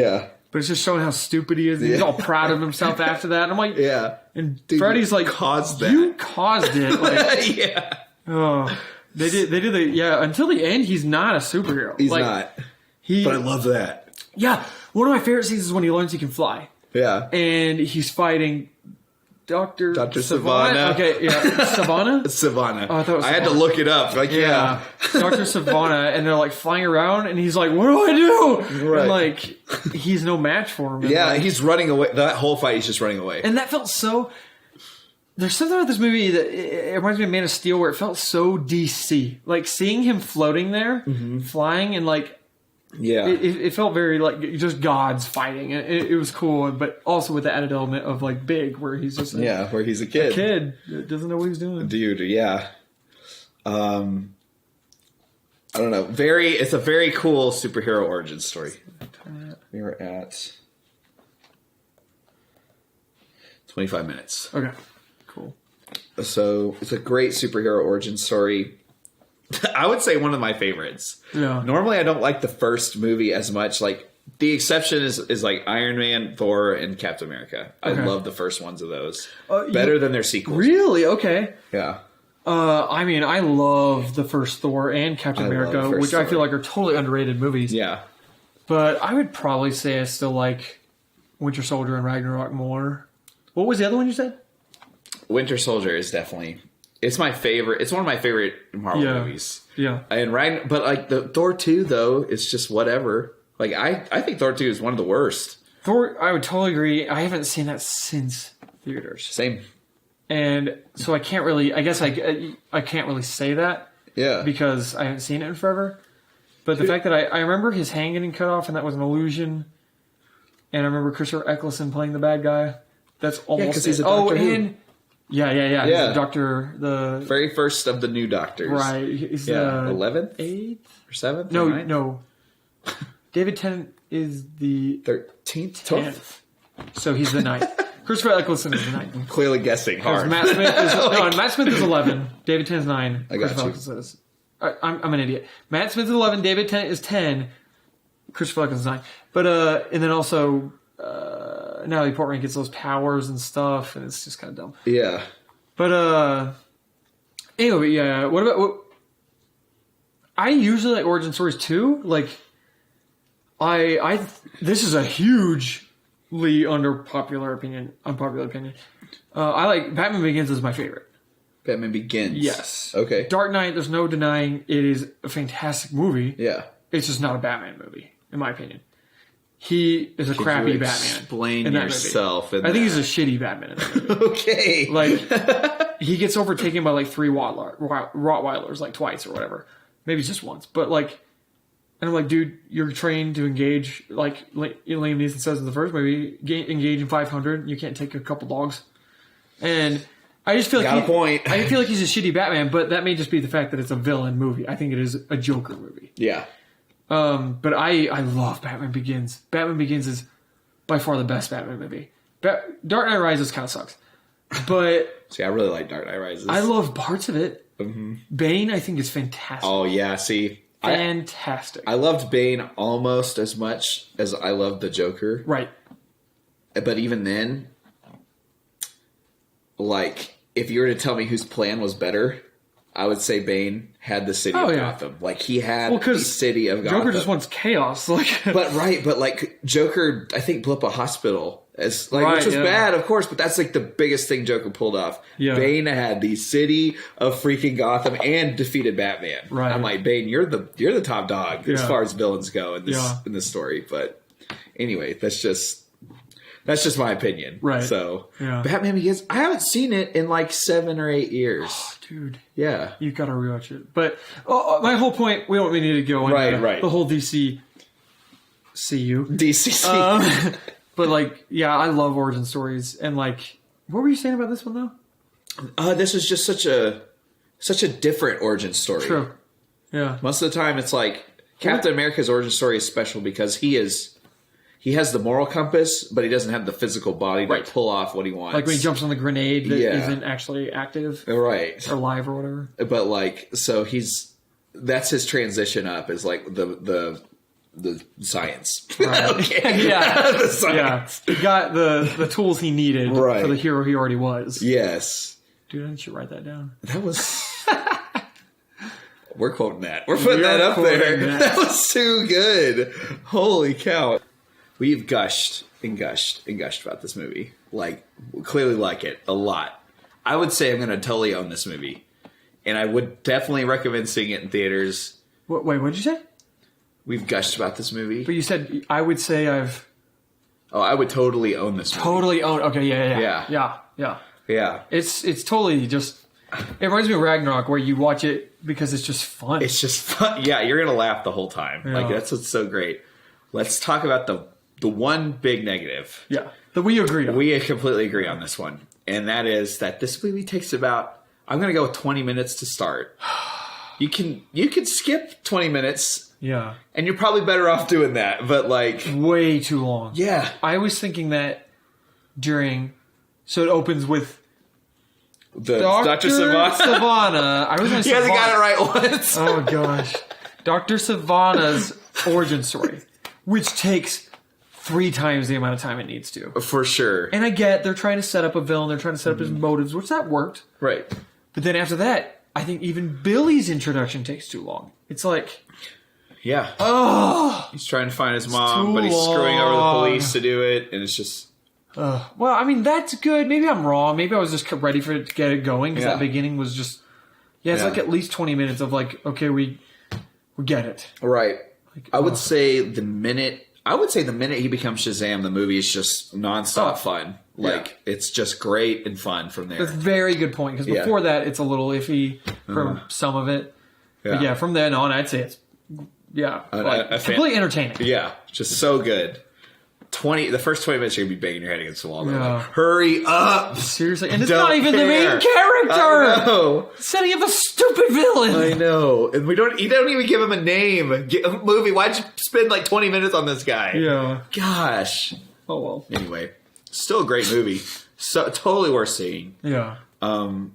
but it's just showing how stupid he is. He's all proud of himself after that. And I'm like, yeah. And dude, Freddy's caused that. You caused it. Yeah. Oh, they did until the end. He's not a superhero. He's not. But I love that. Yeah, one of my favorite scenes is when he learns he can fly. Yeah, and he's fighting Dr. Savannah. Okay, yeah. Savannah? Savannah. Oh, I thought it was I had to look it up. Yeah. Dr. Savannah, and they're flying around, and he's like, "What do I do?" Right. And he's no match for him. Yeah, he's running away. That whole fight, he's just running away. And that felt so... There's something about this movie that it reminds me of Man of Steel where it felt so DC. Seeing him floating there, flying, and yeah, it felt very just gods fighting. It was cool, but also with the added element of big, where he's just where he's a kid. A kid that doesn't know what he's doing. Dude, yeah. I don't know. It's a very cool superhero origin story. We're at 25 minutes. Okay, cool. So it's a great superhero origin story. I would say one of my favorites. Yeah. Normally, I don't like the first movie as much. The exception is Iron Man, Thor, and Captain America. Okay. I love the first ones of those better than their sequels. Really? Okay. Yeah. I love the first Thor and Captain America, which I feel are totally underrated movies. Yeah. But I would probably say I still like Winter Soldier and Ragnarok more. What was the other one you said? Winter Soldier is definitely It's my favorite. It's one of my favorite Marvel movies. Yeah. And but like the Thor 2 though, it's just whatever. Like I think Thor 2 is one of the worst. Thor, I would totally agree. I haven't seen that since theaters. Same. And so I can't really, I guess I can't really say that. Yeah. Because I haven't seen it in forever. But the fact that I remember his hand getting cut off and that was an illusion. And I remember Christopher Eccleston playing the bad guy. That's almost because he's a Doctor Who. And yeah. He's the Doctor, the very first of the new Doctors. Right. He's the 11th? 8th? Or 7th? No. David Tennant is the 13th? 10th. So he's the 9th. Christopher Eccleston is the 9th. Clearly guessing hard. Matt Smith is 11. David Tennant's 9. I got Christopher you. Eccleston is... I'm an idiot. Matt Smith is 11. David Tennant is 10. Christopher Eccleston's 9. But, and then also, Natalie Portman gets those powers and stuff, and it's just kind of dumb. Yeah. But, anyway, yeah. What about... I usually like origin stories too. Like, this is a hugely unpopular opinion. I like Batman Begins is my favorite. Batman Begins. Yes. Okay. Dark Knight, there's no denying it is a fantastic movie. Yeah. It's just not a Batman movie, in my opinion. He is a crappy Batman. Explain yourself. I think he's a shitty Batman in that movie. Okay. Like, he gets overtaken by like 3 Rottweilers like twice or whatever. Maybe just once. But like, and I'm like, dude, you're trained to engage, like Liam Neeson says in the first movie, engage in 500. You can't take a couple dogs. And I just feel like got a point. I feel like he's a shitty Batman, but that may just be the fact that it's a villain movie. I think it is a Joker movie. Yeah. But I love Batman Begins. Batman Begins is by far the best Batman movie. Dark Knight Rises kind of sucks. But see, I really like Dark Knight Rises. I love parts of it. Mm-hmm. Bane, I think, is fantastic. Oh, yeah. See, fantastic. I loved Bane almost as much as I loved the Joker. Right. But even then, like, if you were to tell me whose plan was better, I would say Bane had the city of Gotham. Like, he had the city of Gotham. Joker just wants chaos. Like, but like Joker, I think, blew up a hospital. Which was bad, of course, but that's like the biggest thing Joker pulled off. Yeah. Bane had the city of freaking Gotham and defeated Batman. Right. I'm like, Bane, you're the top dog as far as villains go in this story. But anyway, that's just my opinion. Right. So Batman Begins, I haven't seen it in like 7 or 8 years. Oh, dude. Yeah. You gotta rewatch it. But my whole point, we don't really need to go into the whole DC CU. DCC. But, like, yeah, I love origin stories. And, like, what were you saying about this one, though? This is just such a different origin story. True. Yeah. Most of the time, it's like Captain America's origin story is special because he has the moral compass, but he doesn't have the physical body to pull off what he wants. Like when he jumps on the grenade that isn't actually active. Right. Or live or whatever. But, like, so that's his transition up is, like, the science. Right. Okay. Yeah. The science. Yeah. He got the tools he needed for the hero he already was. Yes. Dude, I should write that down. That was... We're quoting that. We're putting that up there. That was too good. Holy cow. We've gushed and gushed and gushed about this movie. Like, clearly like it a lot. I would say I'm going to totally own this movie. And I would definitely recommend seeing it in theaters. Wait, what did you say? We've gushed about this movie. But you said, I would say I've... Oh, I would totally own this movie. Totally own... Okay, yeah. Yeah. It's totally just... It reminds me of Ragnarok, where you watch it because it's just fun. It's just fun. Yeah, you're going to laugh the whole time. Yeah. Like, that's what's so great. Let's talk about the one big negative. Yeah, that we agree on. We completely agree on this one. And that is that this movie takes about... I'm going to go with 20 minutes to start. You can skip 20 minutes... Yeah. And you're probably better off doing that, but like... Way too long. Yeah. I was thinking that during... So it opens with... Dr. Savannah. I was going to say... He hasn't got it right once. Oh, gosh. Dr. Savannah's origin story, which takes 3 times the amount of time it needs to. For sure. And I get they're trying to set up a villain. They're trying to set up his motives, which that worked. Right. But then after that, I think even Billy's introduction takes too long. It's like... Yeah. Oh, he's trying to find his mom, but he's screwing over the police to do it, and it's just... Well, I mean, that's good. Maybe I'm wrong. Maybe I was just ready for it to get it going because that beginning was just... Yeah, it's like at least 20 minutes of like, okay, we get it. Right. Like, I would say the minute he becomes Shazam, the movie is just nonstop fun. Like, it's just great and fun from there. That's a very good point, because before that, it's a little iffy from some of it. But yeah, from then on, I'd say it's, completely entertaining. Yeah, just so good. The first 20 minutes, you're going to be banging your head against the wall. Yeah. Like, hurry up! Seriously. And it's not even the main character! I know. Setting up a stupid villain! I know. And you don't even give him a name. Movie, why'd you spend like 20 minutes on this guy? Yeah. Gosh. Oh, well. Anyway, still a great movie. So totally worth seeing. Yeah. I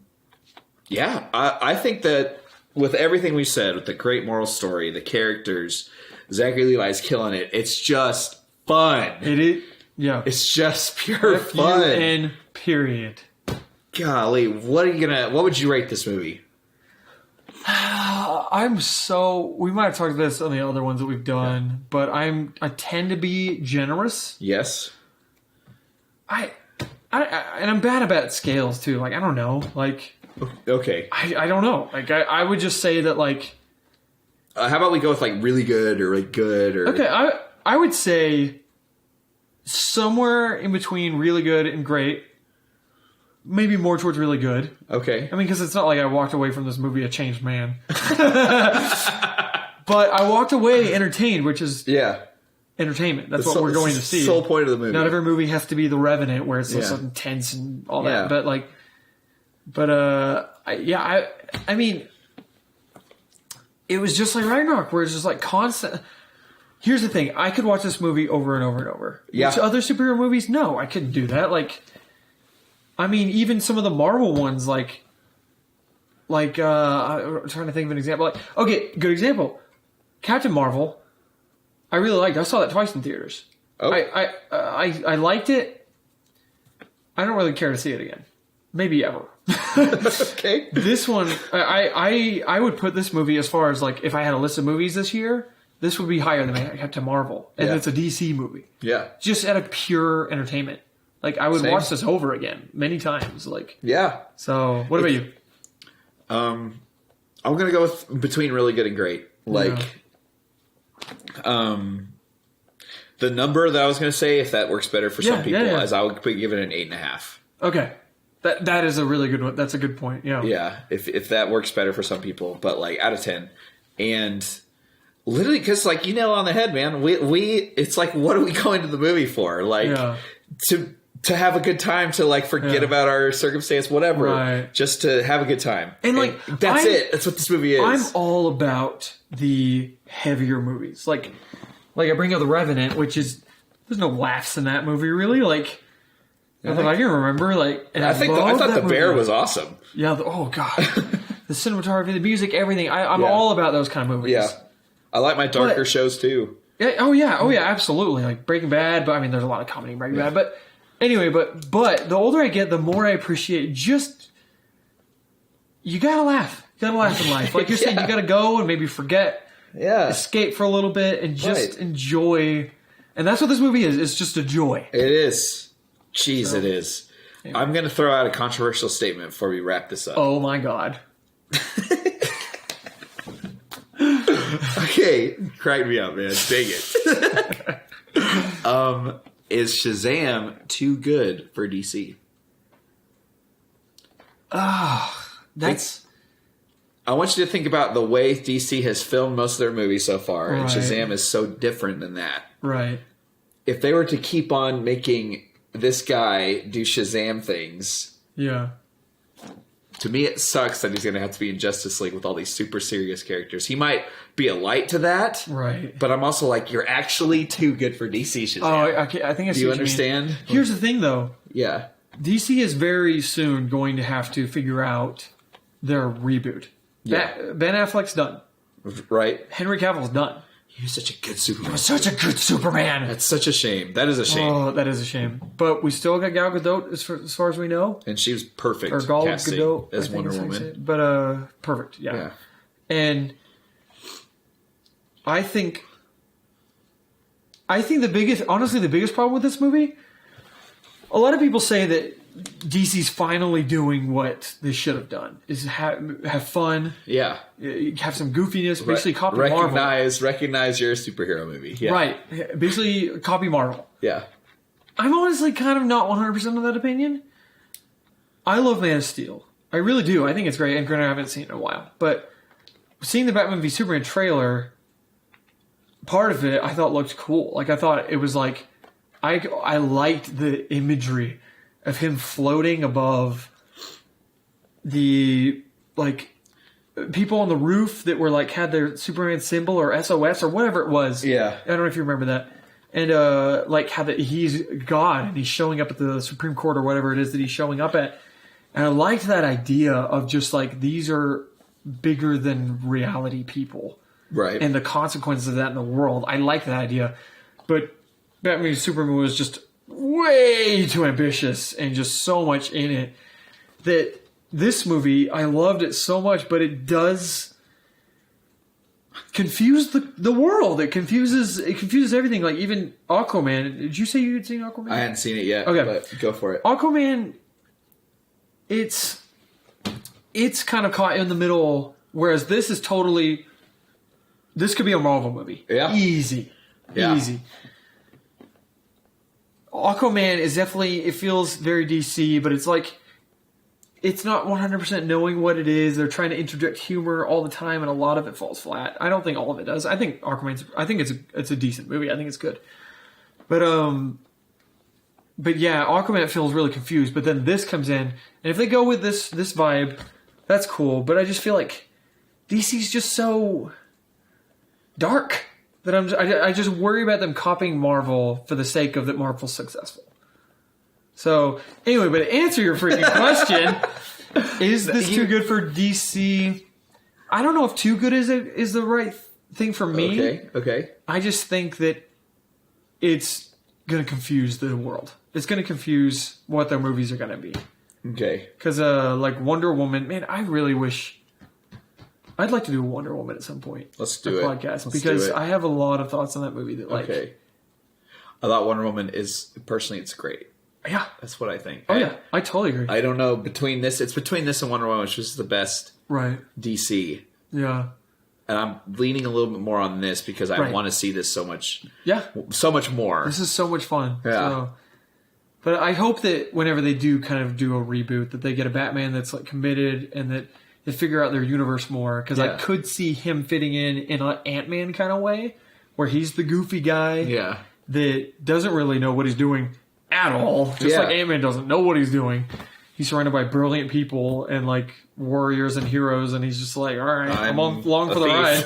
think that with everything we said, with the great moral story, the characters, Zachary Levi's killing it. It's just fun. It is. Yeah. It's just pure fun. F-U-N, period. Golly, what would you rate this movie? We might have talked about this on the other ones that we've done, but I tend to be generous. Yes. And I'm bad about scales too. Like, I don't know. Like, okay. I don't know. Like, I would just say that, like, how about we go with like really good or like good or okay. I would say somewhere in between really good and great. Maybe more towards really good. Okay. I mean, because it's not like I walked away from this movie a changed man. But I walked away entertained, which is entertainment. That's what we're going to see. That's the sole point of the movie. Not every movie has to be The Revenant, where it's so intense and all that. I mean, it was just like Ragnarok, where it's just like constant. Here's the thing: I could watch this movie over and over and over. Yeah. Which other superhero movies? No, I couldn't do that. Like, I mean, even some of the Marvel ones, I'm trying to think of an example. Like, okay, good example. Captain Marvel. I really liked it. I saw that twice in theaters. Oh. I liked it. I don't really care to see it again. Maybe ever. Okay. This one, I would put this movie, as far as like if I had a list of movies this year, this would be higher than Captain Marvel, and it's a DC movie. Yeah, just out of pure entertainment. Like, I would watch this over again many times. Like, yeah. So, what about you? I'm gonna go with between really good and great. Like, the number that I was gonna say, if that works better for some people, is I would give it an 8.5. Okay. That is a really good one. That's a good point. Yeah. Yeah. If that works better for some people, but like out of 10, and literally, because like you nail it on the head, man. We it's like, what are we going to the movie for? Like to have a good time, to like forget about our circumstance, whatever, just to have a good time. And like that's it. That's what this movie is. I'm all about the heavier movies. Like I bring up The Revenant, which is, there's no laughs in that movie really. Like. I can remember, like, and I thought the bear was awesome. Yeah. Oh god, the cinematography, the music, everything. I'm all about those kind of movies. Yeah, I like my darker shows too. Yeah. Oh yeah, absolutely. Like Breaking Bad, but I mean, there's a lot of comedy in Breaking Bad. But anyway, but the older I get, the more I appreciate. Just you gotta laugh. You gotta laugh in life. Like you're saying, you gotta go and maybe forget. Yeah. Escape for a little bit and just enjoy. And that's what this movie is. It's just a joy. It is. Jeez, it is. Anyway. I'm going to throw out a controversial statement before we wrap this up. Oh, my God. Okay. Crack me up, man. Dang it. Is Shazam too good for DC? That's... I want you to think about the way DC has filmed most of their movies so far, and Shazam is so different than that. Right. If they were to keep on making this guy do Shazam things. Yeah. To me, it sucks that he's going to have to be in Justice League with all these super serious characters. He might be a light to that. Right. But I'm also like, you're actually too good for DC Shazam. Oh, okay. I think I see what you understand? Here's the thing, though. Yeah. DC is very soon going to have to figure out their reboot. Yeah. Ben Affleck's done. Right. Henry Cavill's done. He was such a good Superman. He was such a good Superman. That's such a shame. That is a shame. Oh, that is a shame. But we still got Gal Gadot as far as we know. And she was perfect. Or Gal Gadot. As Wonder Woman. But, perfect. Yeah. And I think the biggest problem with this movie a lot of people say that DC's finally doing what they should have done: is have fun, have some goofiness, basically copy Marvel. Recognize your superhero movie, right? Basically, copy Marvel. Yeah, I'm honestly kind of not 100% of that opinion. I love Man of Steel. I really do. I think it's great, and granted, I haven't seen it in a while, but seeing the Batman v Superman trailer, part of it I thought looked cool. Like I thought it was like I liked the imagery of him floating above the like people on the roof that were like had their Superman symbol or SOS or whatever it was. Yeah, I don't know if you remember that. And like how that he's God and he's showing up at the Supreme Court or whatever it is that he's showing up at. And I liked that idea of just like these are bigger than reality people. Right. And the consequences of that in the world. I like that idea. But Batman v Superman was just way too ambitious and just so much in it that this movie, I loved it so much, but it does confuse the world. It confuses everything. Like even Aquaman. Did you say you had seen Aquaman? I hadn't seen it yet. Okay. But go for it. Aquaman, it's kind of caught in the middle, whereas this could be a Marvel movie. Yeah. Easy. Aquaman is definitely, it feels very DC, but it's like, it's not 100% knowing what it is. They're trying to interject humor all the time, and a lot of it falls flat. I don't think all of it does. I think it's a decent movie. I think it's good. But yeah, Aquaman feels really confused, but then this comes in, and if they go with this vibe, that's cool, but I just feel like DC's just so dark that I just worry about them copying Marvel for the sake of that Marvel's successful. So, anyway, but to answer your freaking question, is this too good for DC? I don't know if too good is the right thing for me. Okay. I just think that it's going to confuse the world. It's going to confuse what their movies are going to be. Okay. Because, like Wonder Woman, man, I really wish... I'd like to do a Wonder Woman at some point. Let's do it. Podcast, because I have a lot of thoughts on that movie that, like... Okay. I thought Wonder Woman is... Personally, it's great. Yeah. That's what I think. Oh, yeah. I totally agree. I don't know. It's between this and Wonder Woman, which is the best DC. Yeah. And I'm leaning a little bit more on this because I want to see this so much. Yeah. So much more. This is so much fun. Yeah. So, but I hope that whenever they do kind of do a reboot, that they get a Batman that's like committed and that they figure out their universe more. Because I could see him fitting in an Ant-Man kind of way, where he's the goofy guy that doesn't really know what he's doing at all. Just like Ant-Man doesn't know what he's doing. He's surrounded by brilliant people and like warriors and heroes, and he's just like, all right, I'm along for the ride.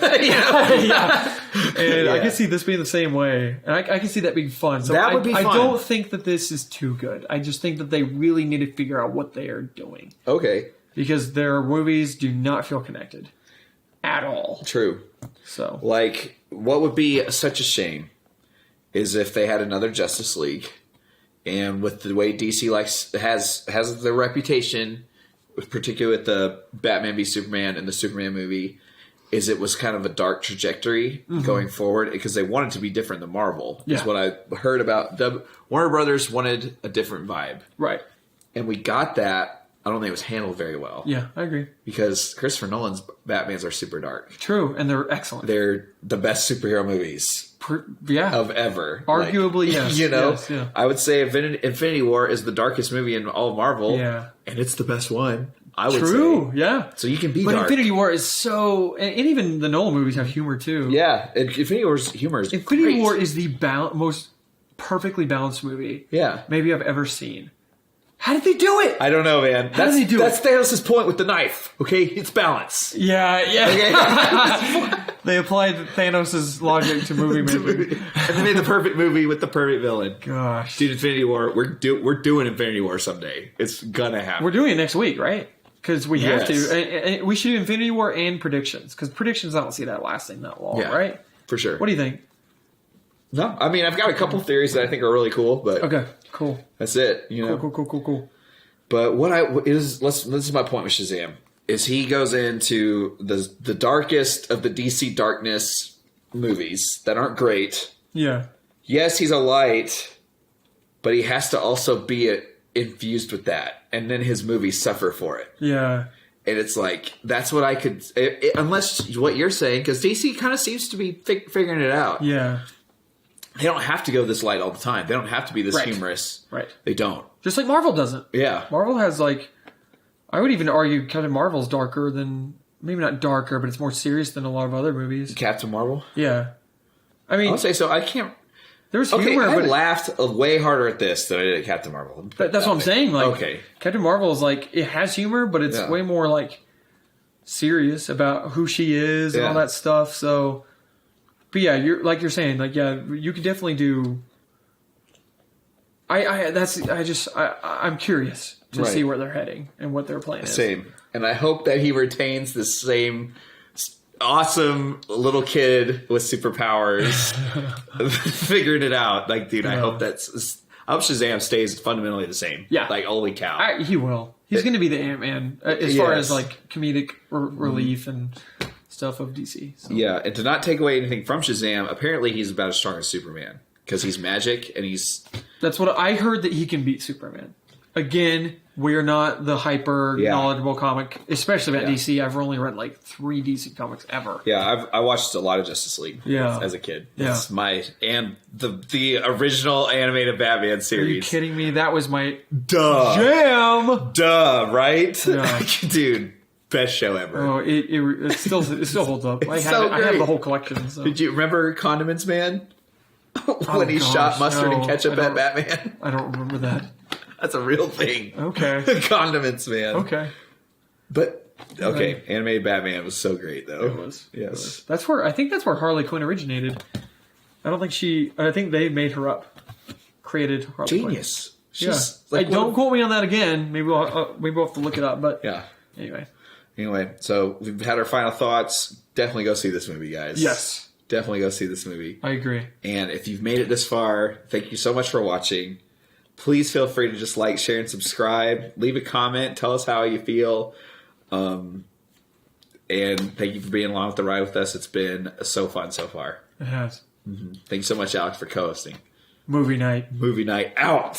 And I can see this being the same way, and I can see that being fun. So that would be fun. I don't think that this is too good. I just think that they really need to figure out what they are doing. Okay. Because their movies do not feel connected at all. True. So, like, what would be such a shame is if they had another Justice League. And with the way DC has their reputation, particularly with the Batman v Superman and the Superman movie, is it was kind of a dark trajectory going forward because they wanted to be different than Marvel. Yeah. Is what I heard about. Warner Brothers wanted a different vibe. Right. And we got that. I don't think it was handled very well. Yeah, I agree. Because Christopher Nolan's Batmans are super dark. True, and they're excellent. They're the best superhero movies. Of ever. Arguably, yes. You know, yes, yeah. I would say Infinity War is the darkest movie in all of Marvel. Yeah. And it's the best one. I would say. Yeah. So you can be dark. But Infinity War is so... And even the Nolan movies have humor, too. Yeah. Infinity War's humor is Infinity War is the most perfectly balanced movie maybe I've ever seen. How did they do it? I don't know, man. How did they do it? That's Thanos' point with the knife. Okay? It's balance. Yeah. Okay. They applied Thanos' logic to movie making. And they made the perfect movie with the perfect villain. Gosh. Dude, Infinity War, we're doing Infinity War someday. It's gonna happen. We're doing it next week, right? Because we have to. And we should do Infinity War and predictions. Because predictions, I don't see that lasting that long, right? For sure. What do you think? No, I mean, I've got a couple theories that I think are really cool, but... Okay, cool. That's it, you know? Cool. But this is my point with Shazam, is he goes into the darkest of the DC darkness movies that aren't great. Yeah. Yes, he's a light, but he has to also be infused with that, and then his movies suffer for it. Yeah. And it's like, that's what I could... unless what you're saying, because DC kind of seems to be figuring it out. Yeah. They don't have to go this light all the time. They don't have to be this Right. humorous. Right. They don't. Just like Marvel doesn't. Yeah. Marvel has, like... I would even argue Captain Marvel's darker than... Maybe not darker, but it's more serious than a lot of other movies. Captain Marvel? Yeah. I mean... I'll say so. I can't... There's Okay, humor, I but... laughed way harder at this than I did at Captain Marvel. That's what I'm saying. Like, okay. Captain Marvel is like... It has humor, but it's way more, like... serious about who she is and all that stuff. So... But yeah, you're saying, like, yeah, you could definitely do... I'm curious to see where they're heading and what their plan is. Same. And I hope that he retains the same awesome little kid with superpowers figured it out. Like, dude, I hope Shazam stays fundamentally the same. Yeah. Like, holy cow. He will. He's going to be the Ant-Man as far as, like, comedic relief and stuff of DC. So. Yeah, and to not take away anything from Shazam, apparently he's about as strong as Superman. Because he's magic, and he's... That's what I heard, that he can beat Superman. Again, we're not the hyper knowledgeable comic, especially about DC. I've only read like 3 DC comics ever. Yeah, I watched a lot of Justice League as a kid. It's and the original animated Batman series. Are you kidding me? That was my jam. Duh, right? Yeah. Dude, best show ever. Oh, it still holds up. I have the whole collection. So. Did you remember Condiments Man? When he shot mustard and ketchup at Batman? I don't remember that. That's a real thing. Okay. Condiments Man. Okay. But, animated Batman was so great, though. It was. Yes. I think that's where Harley Quinn originated. I think they made her up. Created Harley Genius. Quinn. She's like, don't quote me on that again. Maybe we'll have to look it up, but... Yeah. Anyway, so we've had our final thoughts. Definitely go see this movie, guys. Yes. Definitely go see this movie. I agree. And if you've made it this far, thank you so much for watching. Please feel free to just like, share, and subscribe. Leave a comment. Tell us how you feel. And thank you for being along with the ride with us. It's been so fun so far. It has. Mm-hmm. Thank you so much, Alex, for co-hosting. Movie night. Movie night out.